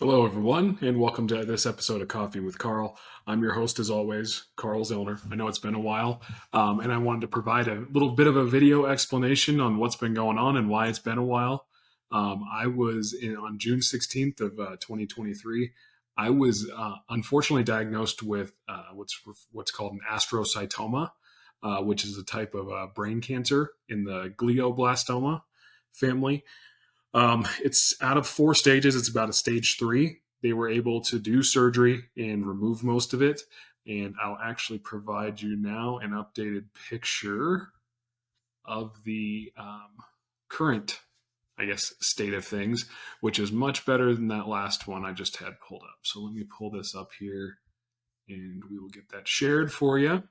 Hello, everyone, and welcome to this episode of Coffee with Carl. I'm your host, as always, Carl Zoellner. I know it's been a while, and I wanted to provide a little bit of a video explanation on what's been going on and why it's been a while. On June 16th of 2023. I was unfortunately diagnosed with what's called an astrocytoma, which is a type of brain cancer in the glioblastoma family. It's out of 4 stages. It's about a stage 3. They were able to do surgery and remove most of it. And I'll actually provide you now an updated picture of the current, I guess, state of things, which is much better than that last one I just had pulled up. So let me pull this up here and we will get that shared for you.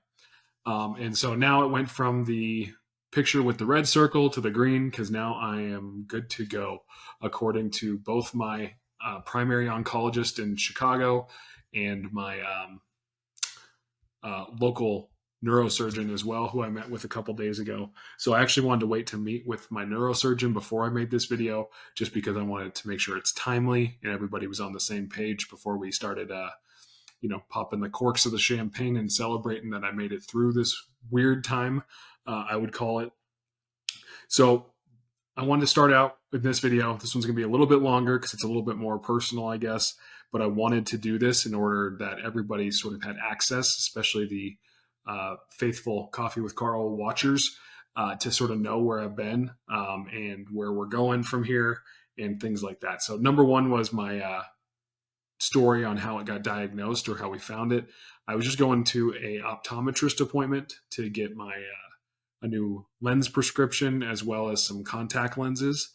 And so now it went from the picture with the red circle to the green because now I am good to go, according to both my primary oncologist in Chicago and my local neurosurgeon as well, who I met with a couple days ago. So I actually wanted to wait to meet with my neurosurgeon before I made this video, just because I wanted to make sure it's timely and everybody was on the same page before we started popping the corks of the champagne and celebrating that I made it through this weird time, I would call it. So I wanted to start out with this video. This one's going to be a little bit longer because it's a little bit more personal, I guess. But I wanted to do this in order that everybody sort of had access, especially the faithful Coffee with Carl watchers, to sort of know where I've been and where we're going from here and things like that. So number one was my story on how it got diagnosed or how we found it. I was just going to a optometrist appointment to get my a new lens prescription as well as some contact lenses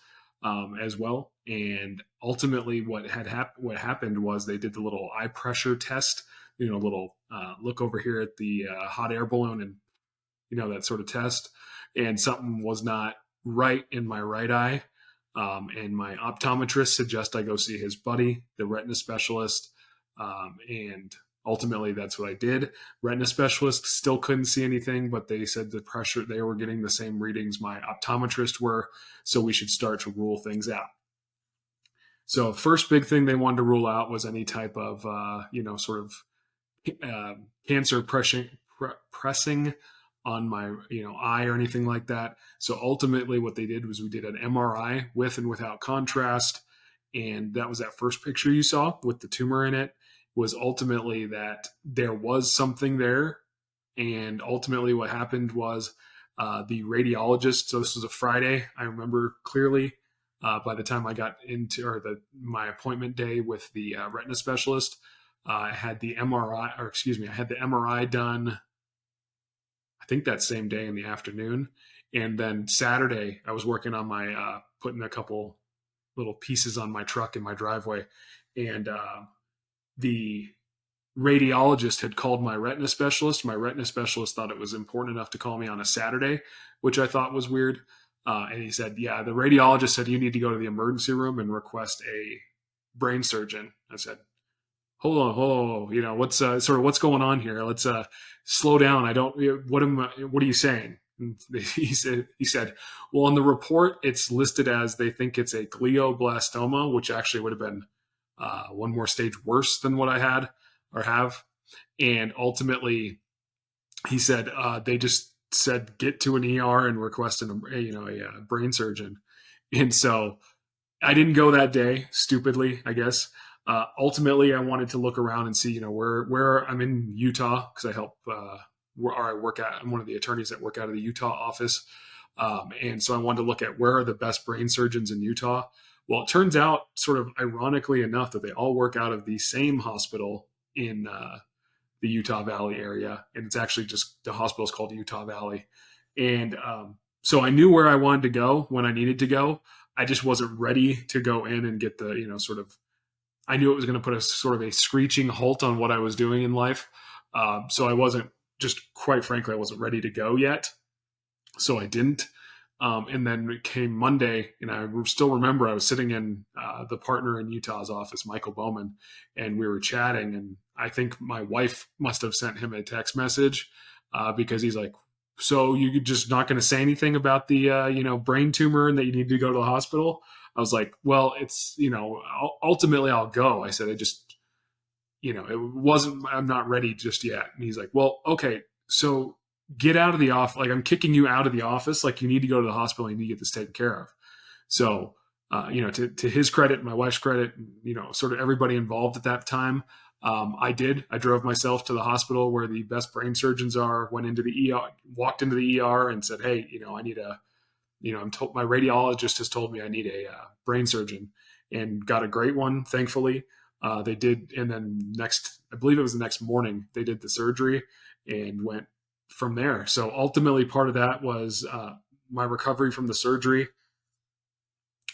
as well. And ultimately, what happened was they did the little eye pressure test. Little look over here at the hot air balloon, and that sort of test. And something was not right in my right eye. And my optometrist suggests I go see his buddy, the retina specialist. And ultimately, that's what I did. Retina specialist still couldn't see anything, but they said they were getting the same readings my optometrist were, so we should start to rule things out. So first big thing they wanted to rule out was any type of, cancer pressing on my eye or anything like that. So ultimately what they did was we did an MRI with and without contrast, and that was that first picture you saw with the tumor in it, was ultimately that there was something there. And ultimately what happened was the radiologist, so this was a Friday, I remember clearly, by the time I got into my appointment day with the retina specialist, I had the MRI done, I think that same day in the afternoon. And then Saturday, I was working on my putting a couple little pieces on my truck in my driveway. And the radiologist had called my retina specialist. My retina specialist thought it was important enough to call me on a Saturday, which I thought was weird. And he said, yeah, the radiologist said you need to go to the emergency room and request a brain surgeon. I said, hold on, what's going on here? Let's slow down. What are you saying? And he said, well, on the report, it's listed as they think it's a glioblastoma, which actually would have been one more stage worse than what I had or have. And ultimately, he said they just said get to an ER and request a brain surgeon. And so I didn't go that day, stupidly, I guess. Ultimately, I wanted to look around and see, where I'm in Utah because I'm one of the attorneys that work out of the Utah office. And so I wanted to look at where are the best brain surgeons in Utah. Well, it turns out, sort of ironically enough, that they all work out of the same hospital in the Utah Valley area. And it's actually just the hospital is called Utah Valley. And so I knew where I wanted to go when I needed to go. I just wasn't ready to go in and get the, I knew it was going to put a sort of a screeching halt on what I was doing in life. So I wasn't, just quite frankly, I wasn't ready to go yet. So I didn't. And then it came Monday, and I still remember I was sitting in the partner in Utah's office, Michael Bowman, and we were chatting. And I think my wife must have sent him a text message because he's like, so you're just not going to say anything about the brain tumor and that you need to go to the hospital? I was like, well, it's, ultimately I'll go. I said, I just, it wasn't, I'm not ready just yet. And he's like, well, okay, so get out of the office. Like, I'm kicking you out of the office. Like, you need to go to the hospital. You need to get this taken care of. So, to his credit, my wife's credit, sort of everybody involved at that time, I did. I drove myself to the hospital where the best brain surgeons are, went into the ER, walked into the ER and said, hey, I need a, I'm told, my radiologist has told me I need a brain surgeon, and got a great one, thankfully. They did. And then I believe it was the next morning, they did the surgery and went from there. So ultimately part of that was my recovery from the surgery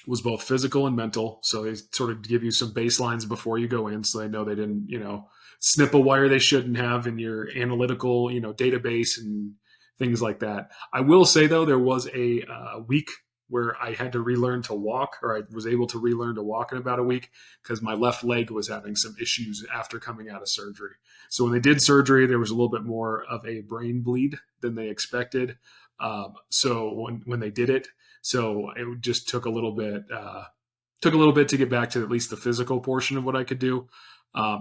was both physical and mental. So they sort of give you some baselines before you go in, so they know they didn't, snip a wire they shouldn't have in your analytical, database and things like that. I will say though, there was a week where I had to relearn to walk, or I was able to relearn to walk in about a week, because my left leg was having some issues after coming out of surgery. So when they did surgery, there was a little bit more of a brain bleed than they expected. So when they did it, so it just took a little bit to get back to at least the physical portion of what I could do. A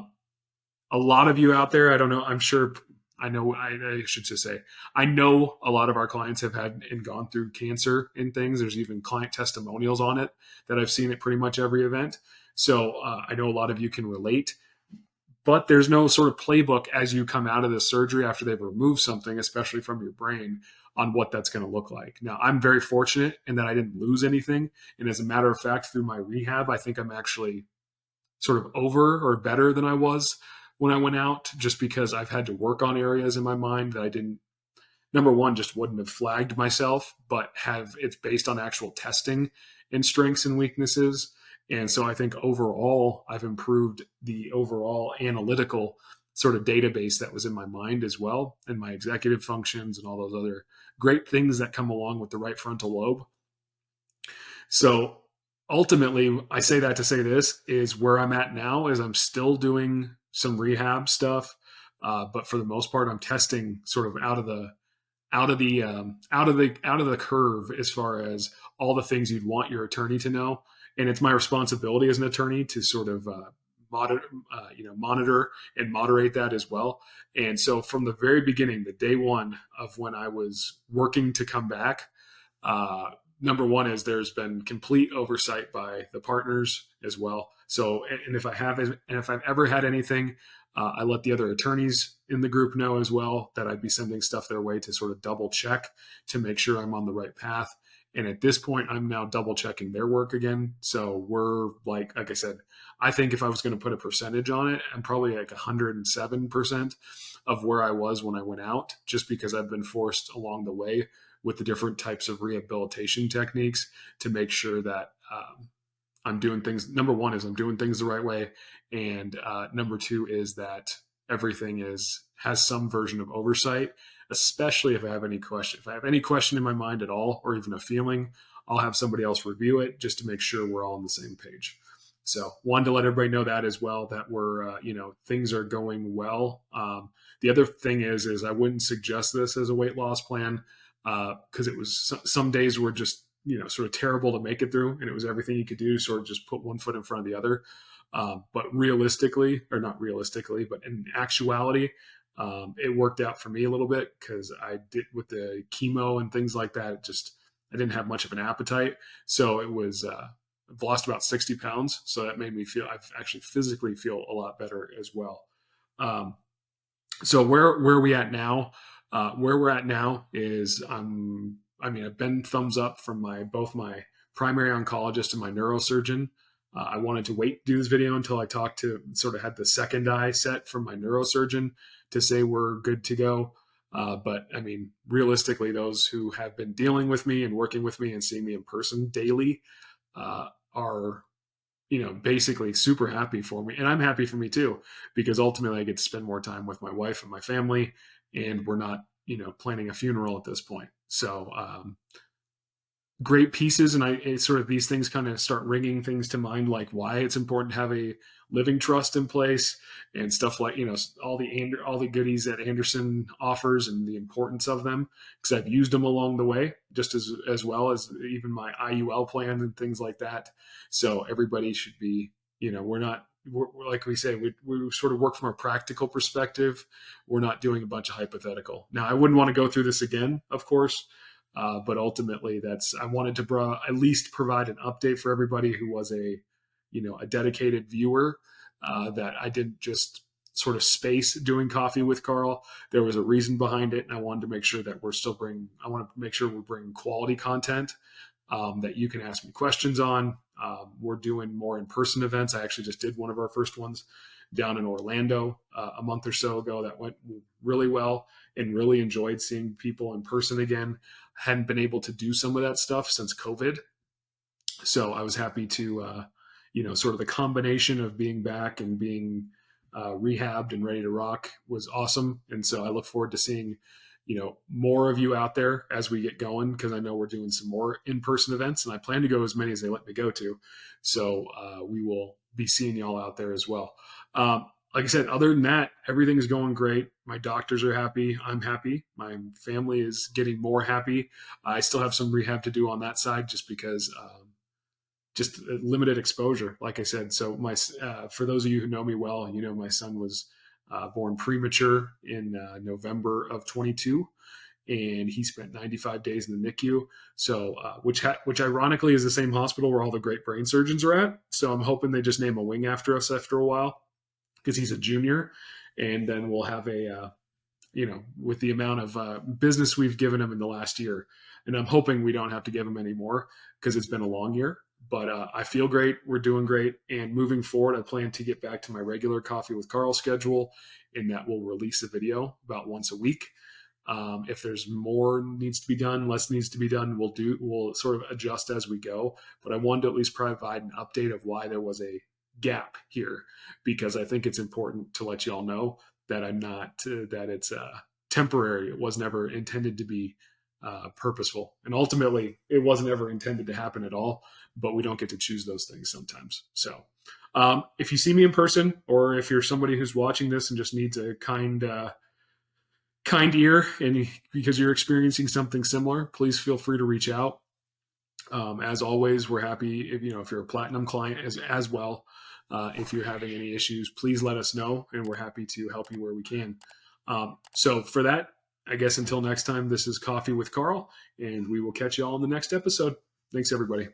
lot of you out there, I don't know, I'm sure, I should just say, I know a lot of our clients have had and gone through cancer and things. There's even client testimonials on it that I've seen at pretty much every event. So I know a lot of you can relate, but there's no sort of playbook as you come out of the surgery after they've removed something, especially from your brain, on what that's going to look like. Now, I'm very fortunate in that I didn't lose anything. And as a matter of fact, through my rehab, I think I'm actually sort of over or better than I was when I went out, just because I've had to work on areas in my mind that I didn't, number one, just wouldn't have flagged myself, but it's based on actual testing and strengths and weaknesses. And so I think overall, I've improved the overall analytical sort of database that was in my mind as well, and my executive functions and all those other great things that come along with the right frontal lobe. So ultimately, I say that to say this is where I'm at now is I'm still doing some rehab stuff. But for the most part, I'm testing sort of out of the curve as far as all the things you'd want your attorney to know. And it's my responsibility as an attorney to sort of monitor and moderate that as well. And so from the very beginning, the day one of when I was working to come back, number one is there's been complete oversight by the partners as well. So, and if I've ever had anything, I let the other attorneys in the group know as well that I'd be sending stuff their way to sort of double check to make sure I'm on the right path. And at this point, I'm now double checking their work again. So we're like I said, I think if I was going to put a percentage on it, I'm probably like 107% of where I was when I went out, just because I've been forced along the way with the different types of rehabilitation techniques to make sure that I'm doing things. Number one is I'm doing things the right way. And number two is that everything has some version of oversight, especially if I have any question. If I have any question in my mind at all, or even a feeling, I'll have somebody else review it just to make sure we're all on the same page. So wanted to let everybody know that as well, that we're, things are going well. The other thing is I wouldn't suggest this as a weight loss plan, because it was some days were just, sort of terrible to make it through. And it was everything you could do, sort of just put one foot in front of the other. But realistically, or not realistically, but in actuality, it worked out for me a little bit, because I did with the chemo and things like that. I didn't have much of an appetite. So it was, I've lost about 60 pounds. So that made me I've actually physically feel a lot better as well. So where are we at now? Where we're at now is I've been thumbs up from both my primary oncologist and my neurosurgeon. I wanted to wait to do this video until I had the second eye set from my neurosurgeon to say we're good to go. But realistically, those who have been dealing with me and working with me and seeing me in person daily are, basically super happy for me. And I'm happy for me too, because ultimately I get to spend more time with my wife and my family, and we're not, planning a funeral at this point. So great pieces, and sort of these things kind of start ringing things to mind, like why it's important to have a living trust in place and stuff like, all the goodies that Anderson offers and the importance of them, because I've used them along the way, just as well as even my IUL plan and things like that. So everybody should be, we're like we say, we sort of work from a practical perspective. We're not doing a bunch of hypothetical. Now, I wouldn't want to go through this again, of course, but ultimately, I wanted to at least provide an update for everybody who was a dedicated viewer, that I didn't just sort of space doing Coffee with Carl. There was a reason behind it, and I wanted to make sure that I want to make sure we're bringing quality content, that you can ask me questions on. We're doing more in-person events. I actually just did one of our first ones down in Orlando a month or so ago. That went really well, and really enjoyed seeing people in person again. Hadn't been able to do some of that stuff since COVID. So I was happy to, sort of the combination of being back and being rehabbed and ready to rock was awesome. And so I look forward to seeing, more of you out there as we get going, because I know we're doing some more in-person events, and I plan to go as many as they let me go to. So we will be seeing y'all out there as well. Like I said, other than that, everything's going great. My doctors are happy. I'm happy. My family is getting more happy. I still have some rehab to do on that side, just because just limited exposure, like I said. So for those of you who know me well, my son was born premature in November of 22, and he spent 95 days in the NICU. So, which ironically is the same hospital where all the great brain surgeons are at. So I'm hoping they just name a wing after us after a while, because he's a junior, and then we'll have with the amount of business we've given him in the last year, and I'm hoping we don't have to give him any more, because it's been a long year. But I feel great. We're doing great. And moving forward, I plan to get back to my regular Coffee with Carl schedule, in that we'll release a video about once a week. If there's more needs to be done, less needs to be done, we'll sort of adjust as we go. But I wanted to at least provide an update of why there was a gap here, because I think it's important to let you all know that that it's temporary. It was never intended to be purposeful, and ultimately it wasn't ever intended to happen at all, but we don't get to choose those things sometimes. So if you see me in person, or if you're somebody who's watching this and just needs a kind ear, and because you're experiencing something similar, please feel free to reach out. As always, we're happy if you're a platinum client as well. If you're having any issues, please let us know, and we're happy to help you where we can. So for that, I guess until next time, this is Coffee with Carl, and we will catch you all in the next episode. Thanks, everybody.